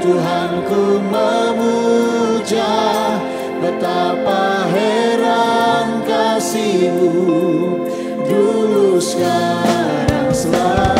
Tuhanku memuja, betapa heran kasih-Mu dulu sekarang selamanya.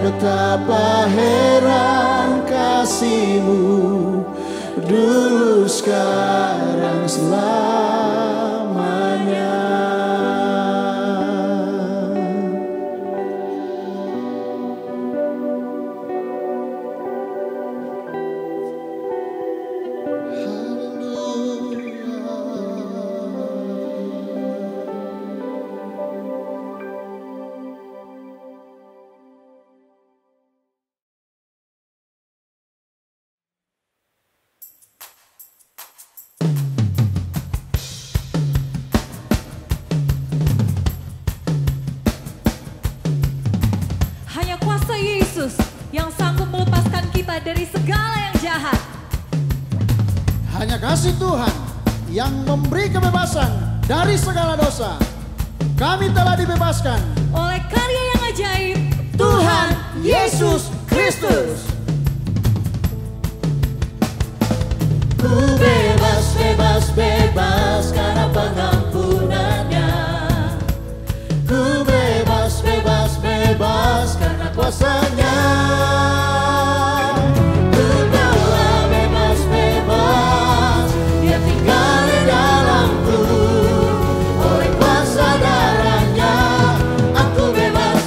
Betapa heran kasih-Mu dulu sekarang selamanya. Hanya kuasa Yesus yang sanggup melepaskan kita dari segala yang jahat. Hanya kasih Tuhan yang memberi kebebasan dari segala dosa. Kami telah dibebaskan oleh karya yang ajaib Tuhan Yesus Kristus. Ku bebas, bebas, bebas karena pengampunannya. Ku bebas, bebas, bebas karena kuasanya. Ku telah bebas, bebas, Dia tinggal di dalamku. Oleh kuasa darahnya aku bebas.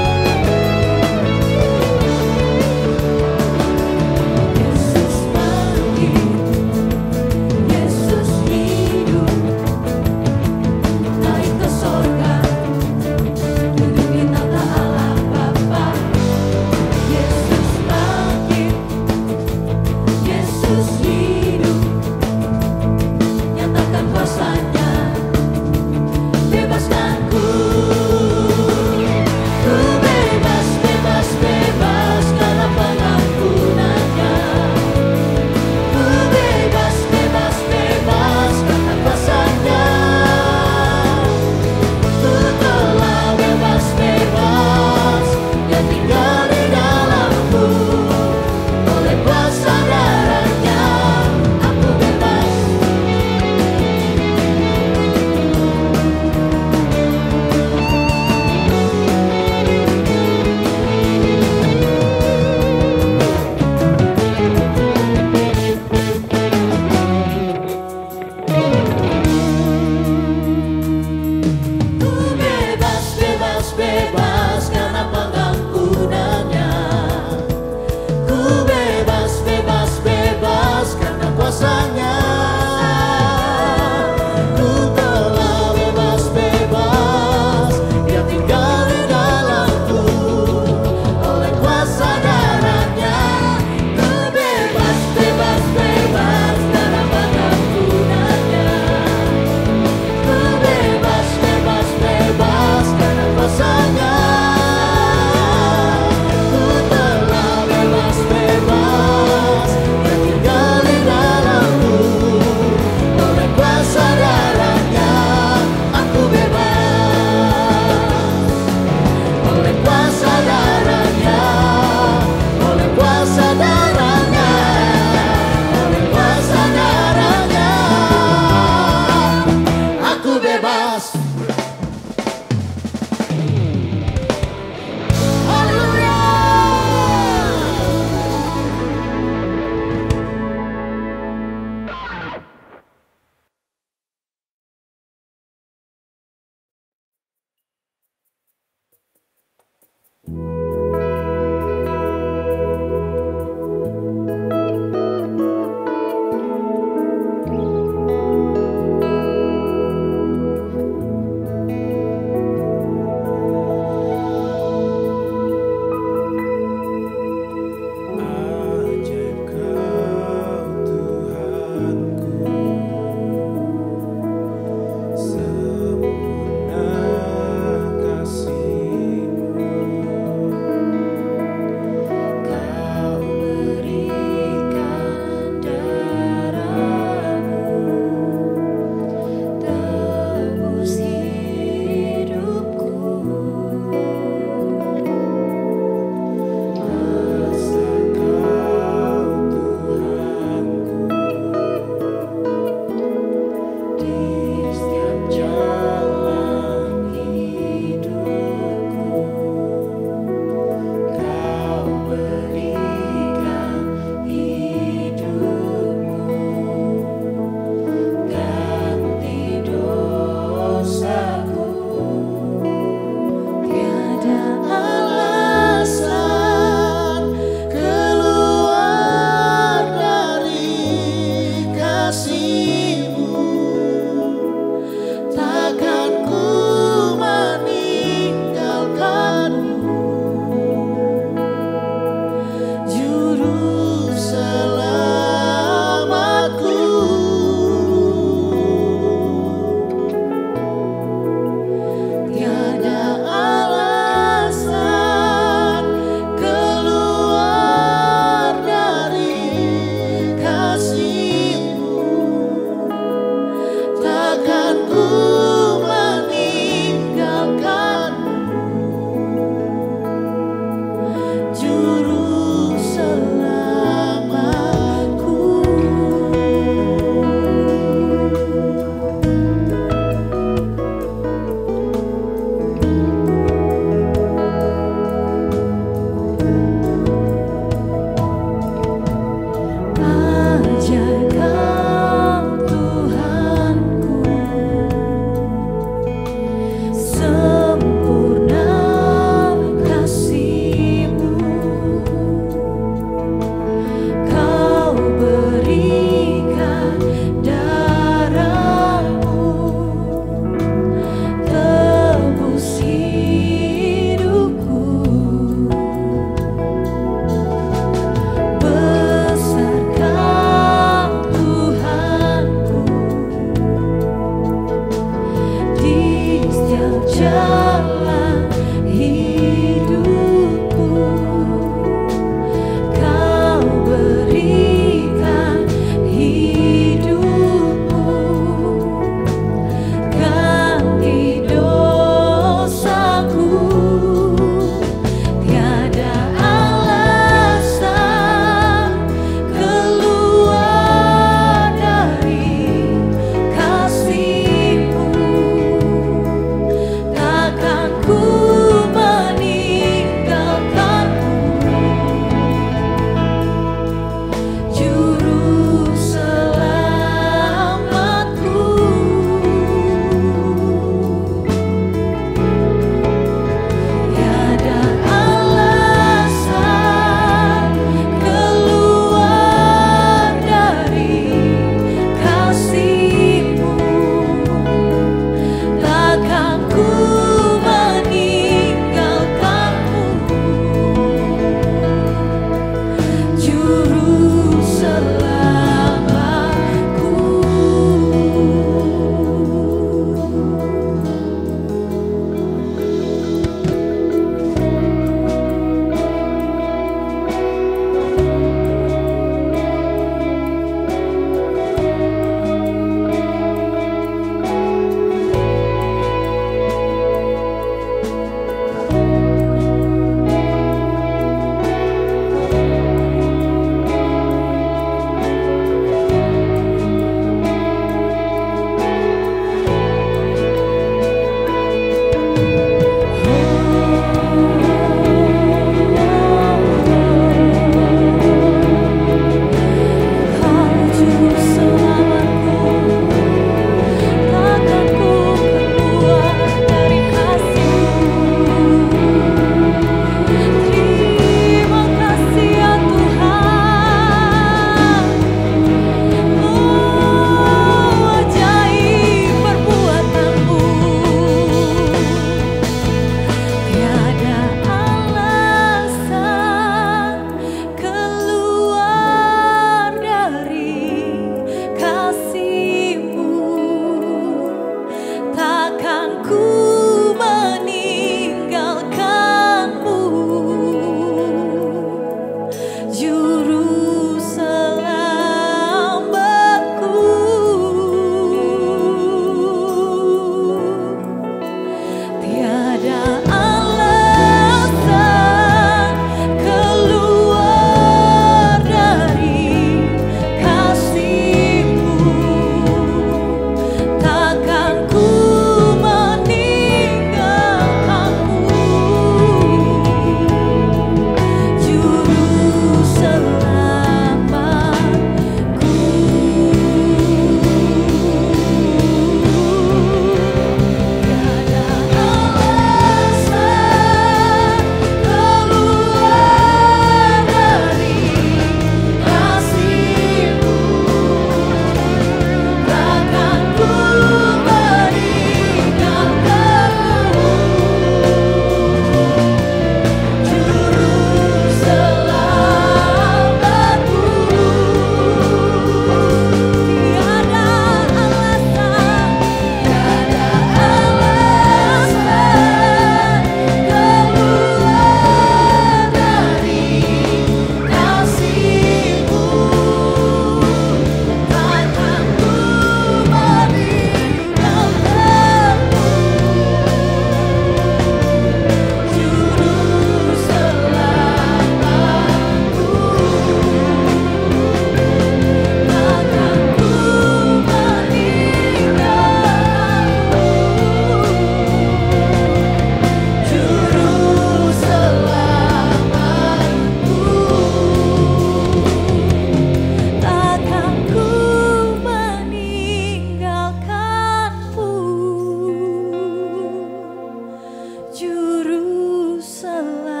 Juru selamatku.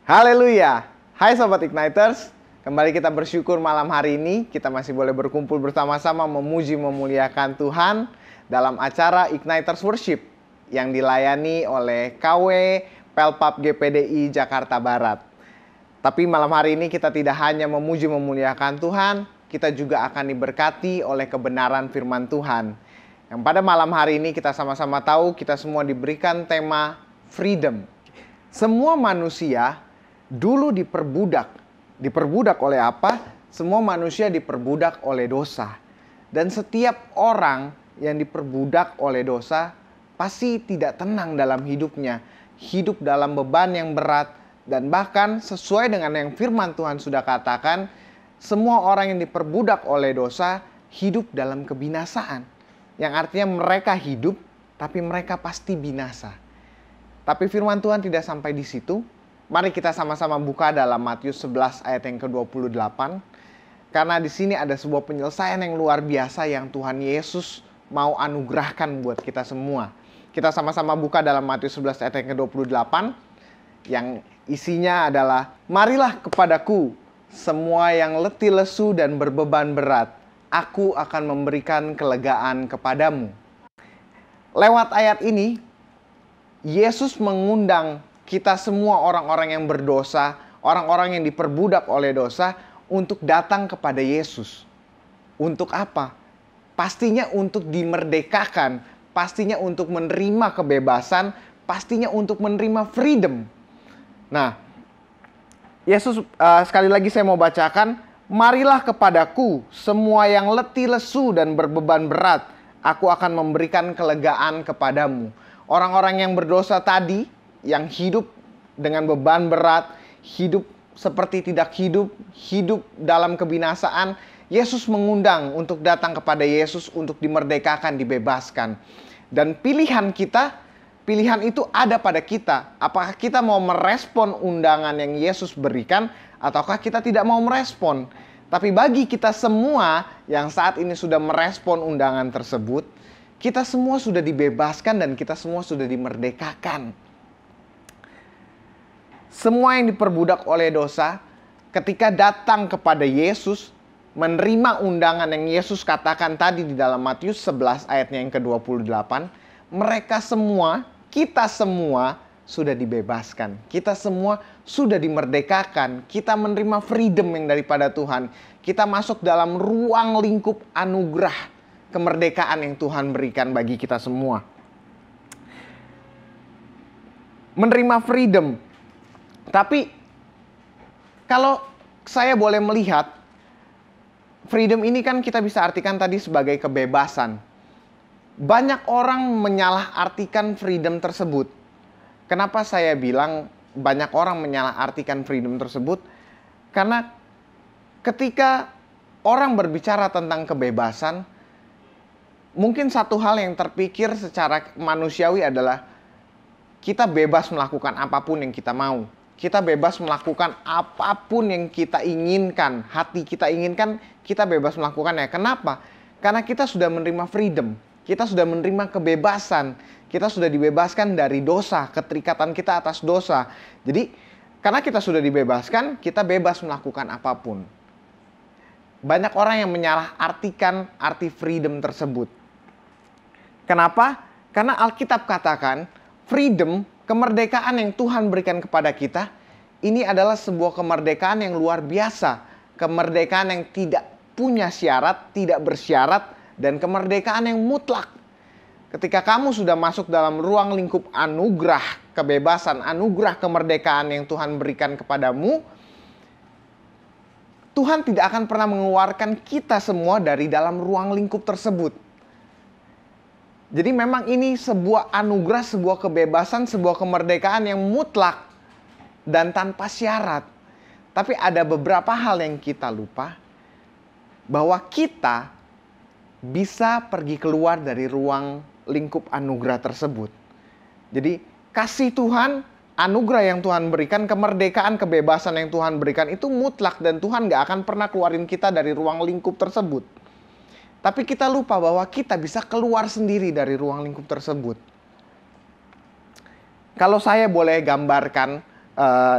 Haleluya. Hai Sobat Igniters, kembali kita bersyukur malam hari ini kita masih boleh berkumpul bersama-sama memuji memuliakan Tuhan dalam acara Igniters Worship yang dilayani oleh KW Pelpap GPDI Jakarta Barat. Tapi malam hari ini kita tidak hanya memuji memuliakan Tuhan, kita juga akan diberkati oleh kebenaran firman Tuhan. Yang pada malam hari ini kita sama-sama tahu kita semua diberikan tema freedom. Semua manusia dulu diperbudak. Diperbudak oleh apa? Semua manusia diperbudak oleh dosa. Dan setiap orang yang diperbudak oleh dosa pasti tidak tenang dalam hidupnya. Hidup dalam beban yang berat. Dan bahkan sesuai dengan yang firman Tuhan sudah katakan, semua orang yang diperbudak oleh dosa hidup dalam kebinasaan. Yang artinya mereka hidup, tapi mereka pasti binasa. Tapi firman Tuhan tidak sampai di situ. Mari kita sama-sama buka dalam Matius 11 ayat yang ke-28. Karena di sini ada sebuah penyelesaian yang luar biasa yang Tuhan Yesus mau anugerahkan buat kita semua. Kita sama-sama buka dalam Matius 11 ayat yang ke-28. Yang isinya adalah, marilah kepadaku semua yang letih lesu dan berbeban berat. Aku akan memberikan kelegaan kepadamu. Lewat ayat ini, Yesus mengundang kita semua orang-orang yang berdosa, orang-orang yang diperbudak oleh dosa untuk datang kepada Yesus. Untuk apa? Pastinya untuk dimerdekakan, pastinya untuk menerima kebebasan, pastinya untuk menerima freedom. Nah, Yesus sekali lagi saya mau bacakan, marilah kepadaku semua yang letih lesu dan berbeban berat, aku akan memberikan kelegaan kepadamu. Orang-orang yang berdosa tadi, yang hidup dengan beban berat, hidup seperti tidak hidup, hidup dalam kebinasaan, Yesus mengundang untuk datang kepada Yesus untuk dimerdekakan, dibebaskan. Dan pilihan kita, pilihan itu ada pada kita. Apakah kita mau merespon undangan yang Yesus berikan, ataukah kita tidak mau merespon. Tapi bagi kita semua yang saat ini sudah merespon undangan tersebut, kita semua sudah dibebaskan dan kita semua sudah dimerdekakan. Semua yang diperbudak oleh dosa, ketika datang kepada Yesus, menerima undangan yang Yesus katakan tadi di dalam Matius 11 ayatnya yang ke-28, mereka semua, kita semua sudah dibebaskan. Kita semua sudah dimerdekakan. Kita menerima freedom yang daripada Tuhan. Kita masuk dalam ruang lingkup anugerah kemerdekaan yang Tuhan berikan bagi kita semua. Menerima freedom. Tapi kalau saya boleh melihat, freedom ini kan kita bisa artikan tadi sebagai kebebasan. Banyak orang menyalahartikan freedom tersebut. Kenapa saya bilang banyak orang menyalahartikan freedom tersebut? Karena ketika orang berbicara tentang kebebasan, mungkin satu hal yang terpikir secara manusiawi adalah kita bebas melakukan apapun yang kita mau. Kita bebas melakukan apapun yang kita inginkan. Hati kita inginkan, kita bebas melakukannya. Kenapa? Karena kita sudah menerima freedom. Kita sudah menerima kebebasan. Kita sudah dibebaskan dari dosa, keterikatan kita atas dosa. Jadi, karena kita sudah dibebaskan, kita bebas melakukan apapun. Banyak orang yang menyalahartikan arti freedom tersebut. Kenapa? Karena Alkitab katakan, freedom, kemerdekaan yang Tuhan berikan kepada kita, ini adalah sebuah kemerdekaan yang luar biasa. Kemerdekaan yang tidak punya syarat, tidak bersyarat, dan kemerdekaan yang mutlak. Ketika kamu sudah masuk dalam ruang lingkup anugerah kebebasan, anugerah kemerdekaan yang Tuhan berikan kepadamu, Tuhan tidak akan pernah mengeluarkan kita semua dari dalam ruang lingkup tersebut. Jadi memang ini sebuah anugerah, sebuah kebebasan, sebuah kemerdekaan yang mutlak dan tanpa syarat. Tapi ada beberapa hal yang kita lupa, bahwa kita bisa pergi keluar dari ruang lingkup anugerah tersebut. Jadi kasih Tuhan, anugerah yang Tuhan berikan, kemerdekaan, kebebasan yang Tuhan berikan itu mutlak, dan Tuhan gak akan pernah keluarin kita dari ruang lingkup tersebut. Tapi kita lupa bahwa kita bisa keluar sendiri dari ruang lingkup tersebut. Kalau saya boleh gambarkan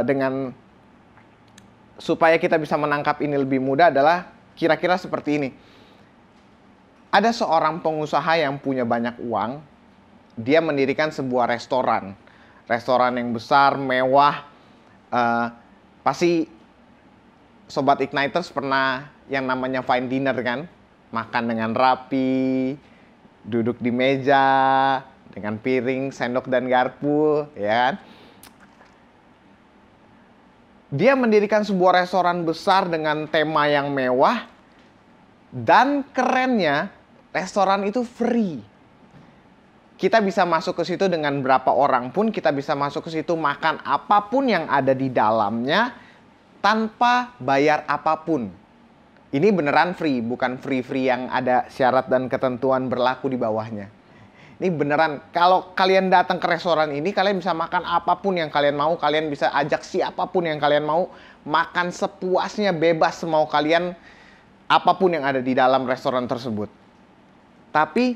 dengan supaya kita bisa menangkap ini lebih mudah adalah kira-kira seperti ini. Ada seorang pengusaha yang punya banyak uang, dia mendirikan sebuah restoran. Restoran yang besar, mewah. Pasti Sobat Igniters pernah yang namanya fine dinner kan? Makan dengan rapi, duduk di meja, dengan piring, sendok, dan garpu, ya kan? Dia mendirikan sebuah restoran besar dengan tema yang mewah, dan kerennya, restoran itu free. Kita bisa masuk ke situ dengan berapa orang pun, kita bisa masuk ke situ makan apapun yang ada di dalamnya, tanpa bayar apapun. Ini beneran free, bukan free-free yang ada syarat dan ketentuan berlaku di bawahnya. Ini beneran, kalau kalian datang ke restoran ini, kalian bisa makan apapun yang kalian mau, kalian bisa ajak siapapun yang kalian mau, makan sepuasnya, bebas semau kalian, apapun yang ada di dalam restoran tersebut. Tapi,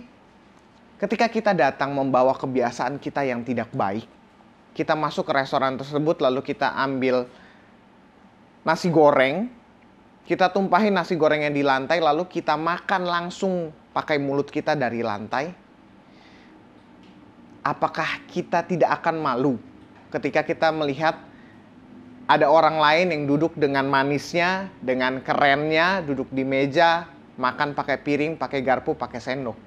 ketika kita datang membawa kebiasaan kita yang tidak baik, kita masuk ke restoran tersebut, lalu kita ambil nasi goreng, kita tumpahin nasi gorengnya di lantai, lalu kita makan langsung pakai mulut kita dari lantai. Apakah kita tidak akan malu ketika kita melihat ada orang lain yang duduk dengan manisnya, dengan kerennya, duduk di meja, makan pakai piring, pakai garpu, pakai sendok.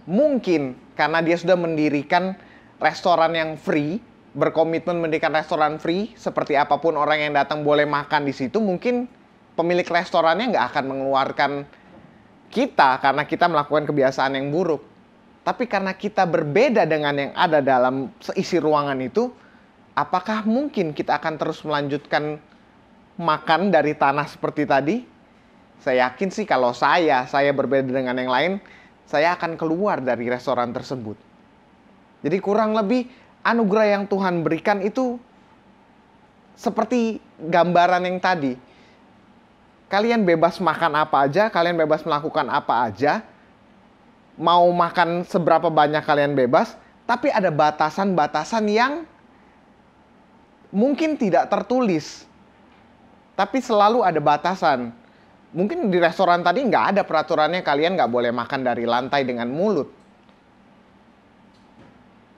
Mungkin karena dia sudah mendirikan restoran yang free, berkomitmen mendirikan restoran free, seperti apapun orang yang datang boleh makan di situ, mungkin pemilik restorannya nggak akan mengeluarkan kita karena kita melakukan kebiasaan yang buruk. Tapi karena kita berbeda dengan yang ada dalam seisi ruangan itu, apakah mungkin kita akan terus melanjutkan makan dari tanah seperti tadi? Saya yakin sih kalau saya berbeda dengan yang lain, saya akan keluar dari restoran tersebut. Jadi kurang lebih anugerah yang Tuhan berikan itu seperti gambaran yang tadi. Kalian bebas makan apa aja, kalian bebas melakukan apa aja. Mau makan seberapa banyak kalian bebas, tapi ada batasan-batasan yang mungkin tidak tertulis. Tapi selalu ada batasan. Mungkin di restoran tadi nggak ada peraturannya kalian nggak boleh makan dari lantai dengan mulut.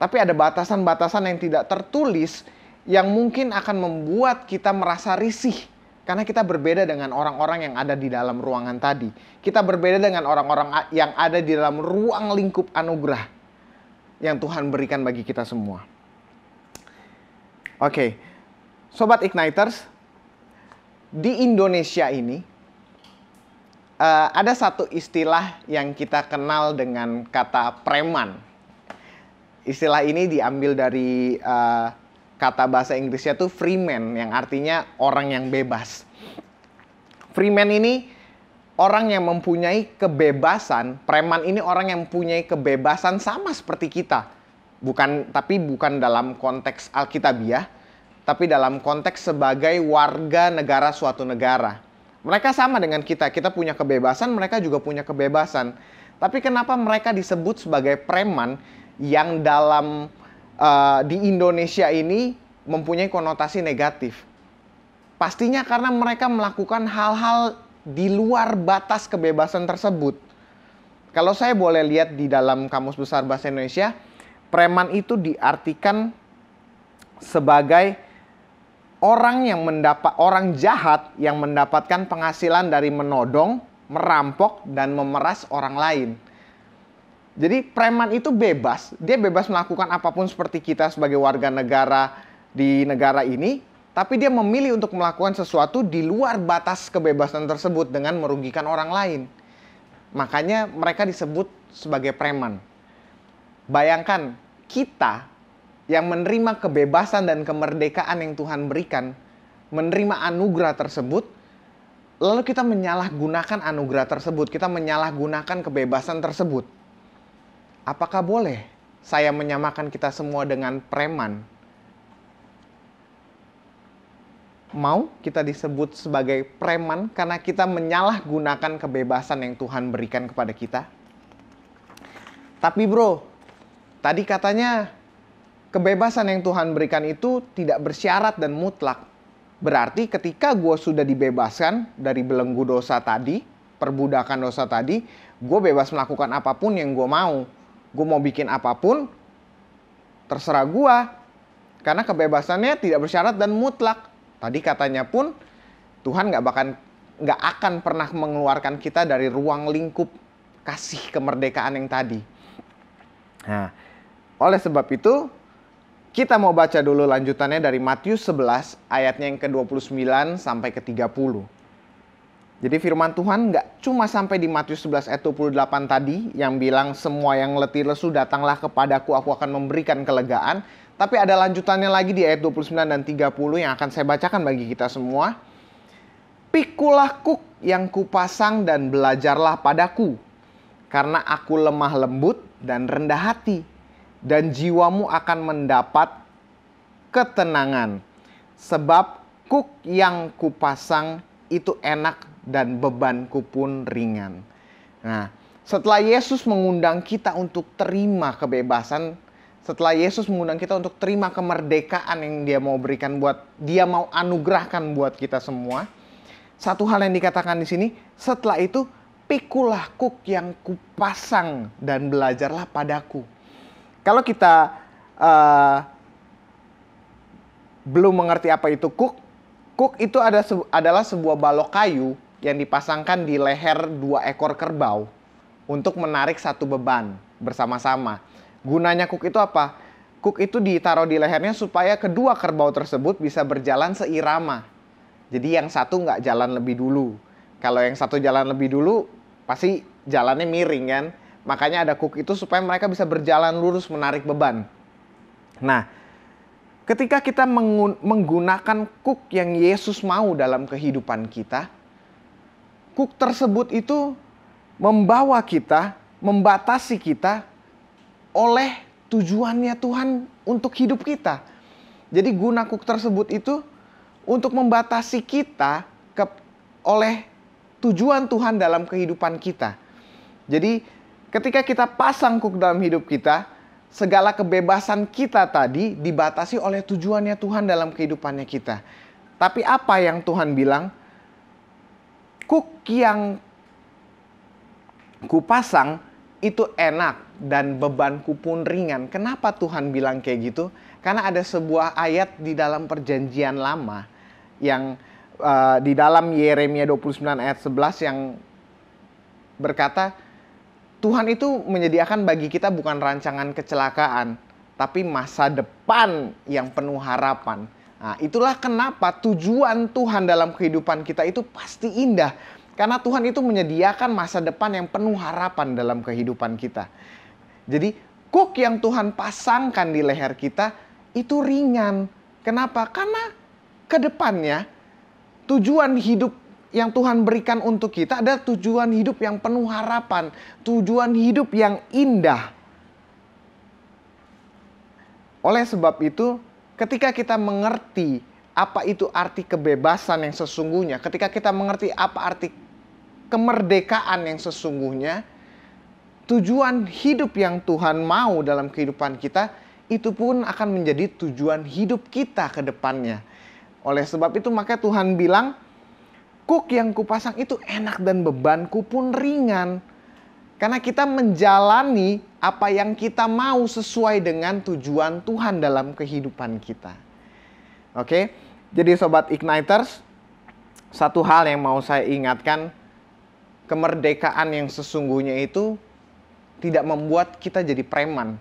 Tapi ada batasan-batasan yang tidak tertulis yang mungkin akan membuat kita merasa risih. Karena kita berbeda dengan orang-orang yang ada di dalam ruangan tadi. Kita berbeda dengan orang-orang yang ada di dalam ruang lingkup anugerah yang Tuhan berikan bagi kita semua. Oke, Sobat Igniters, di Indonesia ini ada satu istilah yang kita kenal dengan kata preman. Istilah ini diambil dari kata bahasa Inggrisnya tuh freeman, yang artinya orang yang bebas. Freeman ini orang yang mempunyai kebebasan, preman ini orang yang mempunyai kebebasan sama seperti kita. Tapi bukan dalam konteks Alkitabiah, tapi dalam konteks sebagai warga negara suatu negara. Mereka sama dengan kita punya kebebasan, mereka juga punya kebebasan. Tapi kenapa mereka disebut sebagai preman yang dalam di Indonesia ini mempunyai konotasi negatif? Pastinya karena mereka melakukan hal-hal di luar batas kebebasan tersebut. Kalau saya boleh lihat di dalam Kamus Besar Bahasa Indonesia, preman itu diartikan sebagai orang jahat yang mendapatkan penghasilan dari menodong, merampok, dan memeras orang lain. Jadi preman itu bebas, dia bebas melakukan apapun seperti kita sebagai warga negara di negara ini, tapi dia memilih untuk melakukan sesuatu di luar batas kebebasan tersebut dengan merugikan orang lain. Makanya mereka disebut sebagai preman. Bayangkan kita yang menerima kebebasan dan kemerdekaan yang Tuhan berikan, menerima anugerah tersebut, lalu kita menyalahgunakan anugerah tersebut, kita menyalahgunakan kebebasan tersebut. Apakah boleh saya menyamakan kita semua dengan preman? Mau kita disebut sebagai preman karena kita menyalahgunakan kebebasan yang Tuhan berikan kepada kita? Tapi bro, tadi katanya kebebasan yang Tuhan berikan itu tidak bersyarat dan mutlak. Berarti ketika gue sudah dibebaskan dari belenggu dosa tadi, perbudakan dosa tadi, gue bebas melakukan apapun yang gue mau. Gue mau bikin apapun, terserah gue. Karena kebebasannya tidak bersyarat dan mutlak. Tadi katanya pun Tuhan nggak akan pernah mengeluarkan kita dari ruang lingkup kasih kemerdekaan yang tadi. Nah, oleh sebab itu kita mau baca dulu lanjutannya dari Matius 11 ayatnya yang ke-29 sampai ke-30. Jadi firman Tuhan nggak cuma sampai di Matius 11 ayat 28 tadi yang bilang semua yang letih lesu datanglah kepadaku, aku akan memberikan kelegaan. Tapi ada lanjutannya lagi di ayat 29 dan 30 yang akan saya bacakan bagi kita semua. Pikulah kuk yang kupasang dan belajarlah padaku, karena aku lemah lembut dan rendah hati, dan jiwamu akan mendapat ketenangan. Sebab kuk yang kupasang itu enak dan bebanku pun ringan. Nah, setelah Yesus mengundang kita untuk terima kebebasan, setelah Yesus mengundang kita untuk terima kemerdekaan yang Dia mau berikan Dia mau anugerahkan buat kita semua. Satu hal yang dikatakan di sini, setelah itu pikulah kuk yang kupasang dan belajarlah padaku. Kalau kita belum mengerti apa itu kuk itu adalah sebuah balok kayu yang dipasangkan di leher 2 ekor kerbau untuk menarik satu beban bersama-sama. Gunanya kuk itu apa? Kuk itu ditaruh di lehernya supaya kedua kerbau tersebut bisa berjalan seirama. Jadi yang satu nggak jalan lebih dulu. Kalau yang satu jalan lebih dulu, pasti jalannya miring kan? Makanya ada kuk itu supaya mereka bisa berjalan lurus menarik beban. Nah, ketika kita menggunakan kuk yang Yesus mau dalam kehidupan kita, kuk tersebut itu membawa kita, membatasi kita oleh tujuannya Tuhan untuk hidup kita. Jadi guna kuk tersebut itu untuk membatasi kita oleh tujuan Tuhan dalam kehidupan kita. Jadi ketika kita pasang kuk dalam hidup kita, segala kebebasan kita tadi dibatasi oleh tujuannya Tuhan dalam kehidupannya kita. Tapi apa yang Tuhan bilang? Kuk yang kupasang itu enak dan bebanku pun ringan. Kenapa Tuhan bilang kayak gitu? Karena ada sebuah ayat di dalam Perjanjian Lama yang di dalam Yeremia 29 ayat 11 yang berkata, Tuhan itu menyediakan bagi kita bukan rancangan kecelakaan, tapi masa depan yang penuh harapan. Nah, itulah kenapa tujuan Tuhan dalam kehidupan kita itu pasti indah. Karena Tuhan itu menyediakan masa depan yang penuh harapan dalam kehidupan kita. Jadi kuk yang Tuhan pasangkan di leher kita itu ringan. Kenapa? Karena ke depannya tujuan hidup yang Tuhan berikan untuk kita adalah tujuan hidup yang penuh harapan. Tujuan hidup yang indah. Oleh sebab itu, ketika kita mengerti apa itu arti kebebasan yang sesungguhnya, ketika kita mengerti apa arti kemerdekaan yang sesungguhnya, tujuan hidup yang Tuhan mau dalam kehidupan kita, itu pun akan menjadi tujuan hidup kita ke depannya. Oleh sebab itu maka Tuhan bilang, kuk yang kupasang itu enak dan bebanku pun ringan. Karena kita menjalani apa yang kita mau sesuai dengan tujuan Tuhan dalam kehidupan kita. Oke, jadi Sobat Igniters, satu hal yang mau saya ingatkan, kemerdekaan yang sesungguhnya itu tidak membuat kita jadi preman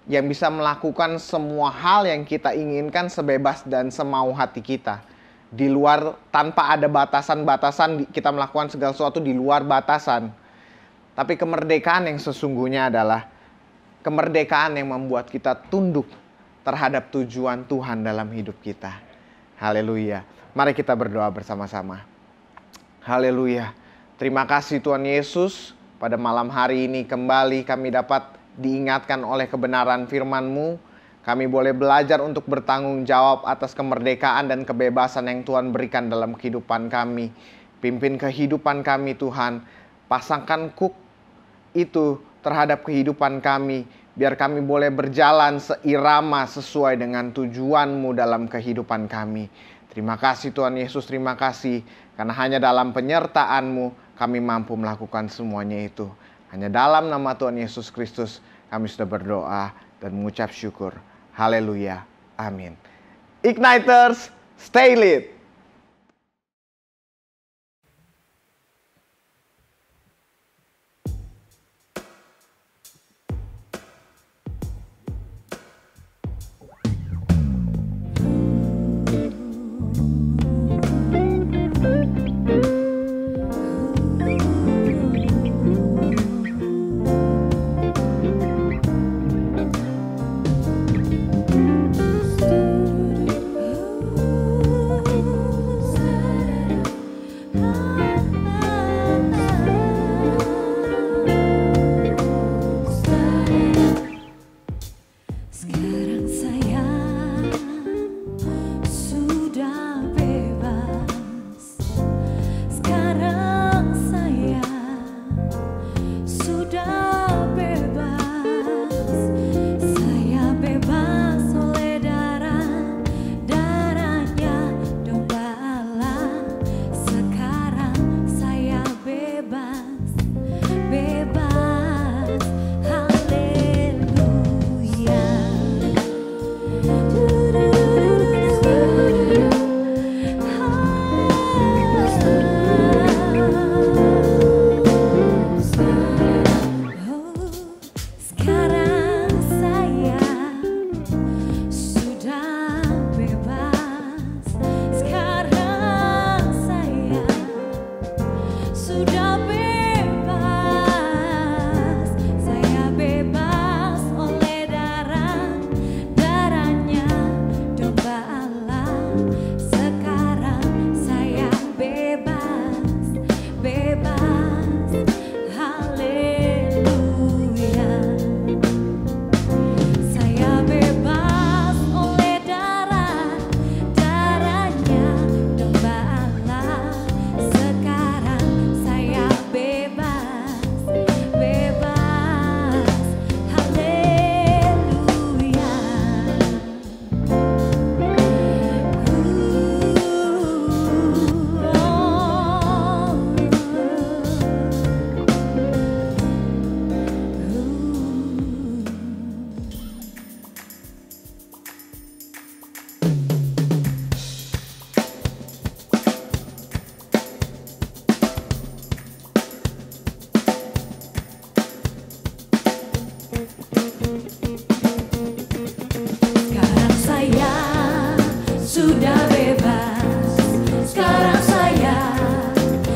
yang bisa melakukan semua hal yang kita inginkan sebebas dan semau hati kita. Di luar, tanpa ada batasan-batasan, kita melakukan segala sesuatu di luar batasan. Tapi kemerdekaan yang sesungguhnya adalah kemerdekaan yang membuat kita tunduk terhadap tujuan Tuhan dalam hidup kita. Haleluya. Mari kita berdoa bersama-sama. Haleluya. Terima kasih Tuhan Yesus. Pada malam hari ini kembali kami dapat diingatkan oleh kebenaran firman-Mu. Kami boleh belajar untuk bertanggung jawab atas kemerdekaan dan kebebasan yang Tuhan berikan dalam kehidupan kami. Pimpin kehidupan kami Tuhan. Pasangkan kuk itu terhadap kehidupan kami. Biar kami boleh berjalan seirama sesuai dengan tujuan-Mu dalam kehidupan kami. Terima kasih Tuhan Yesus, terima kasih. Karena hanya dalam penyertaan-Mu kami mampu melakukan semuanya itu. Hanya dalam nama Tuhan Yesus Kristus kami sudah berdoa dan mengucap syukur. Haleluya. Amin. Igniters, stay lit.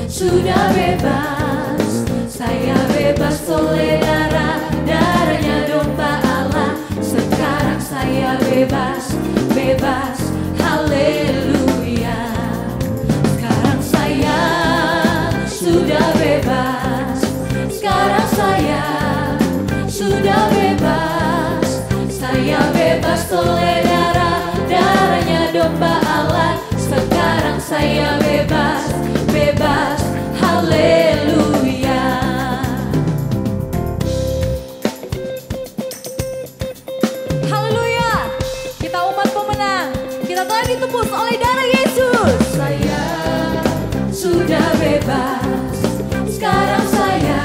sudah bebas, saya bebas oleh darahnya domba Allah. Sekarang saya bebas, bebas, haleluya. Sekarang saya sudah bebas, sekarang saya sudah bebas, saya bebas oleh darahnya domba Allah. Sekarang saya bebas, bebas, haleluya. Haleluya. Kita umat pemenang, kita telah ditebus oleh darah Yesus. Saya sudah bebas, sekarang saya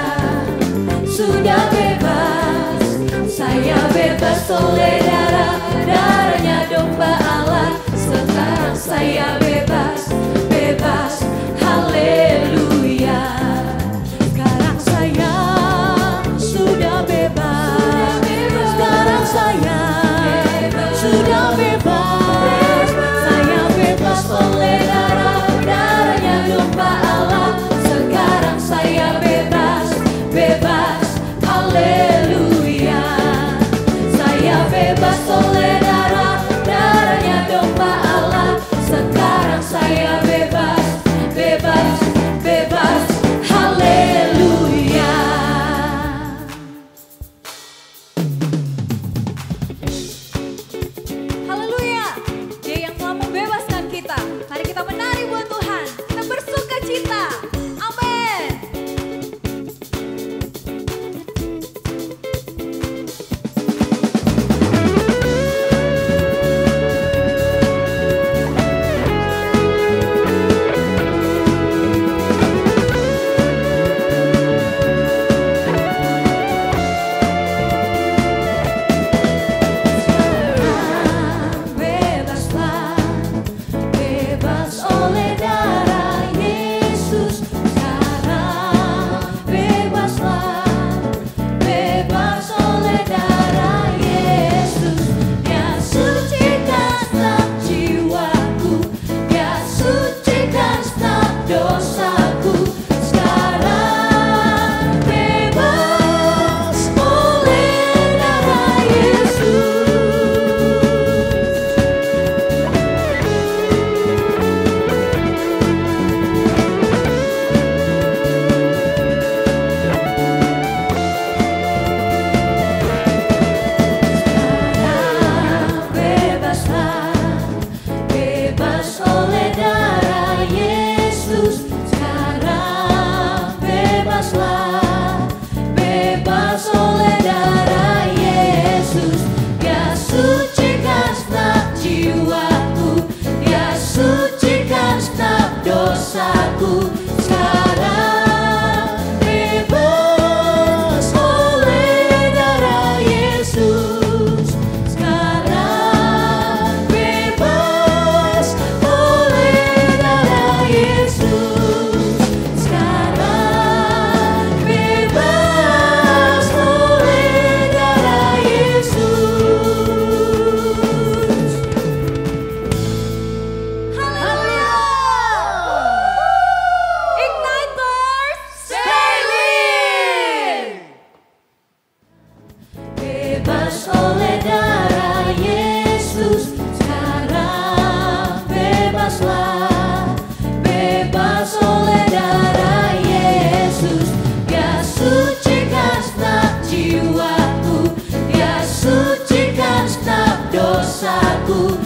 sudah bebas, saya bebas oleh darahnya domba Allah. Sekarang saya bebas, bebas, haleluya. Sekarang saya sudah bebas, sekarang saya sudah bebas, saya bebas oleh darahnya domba Allah. Sekarang saya bebas, bebas, haleluya. bebaslah, bebas oleh darah Yesus. Dia sucikan segenap jiwaku, Dia sucikan segenap dosaku.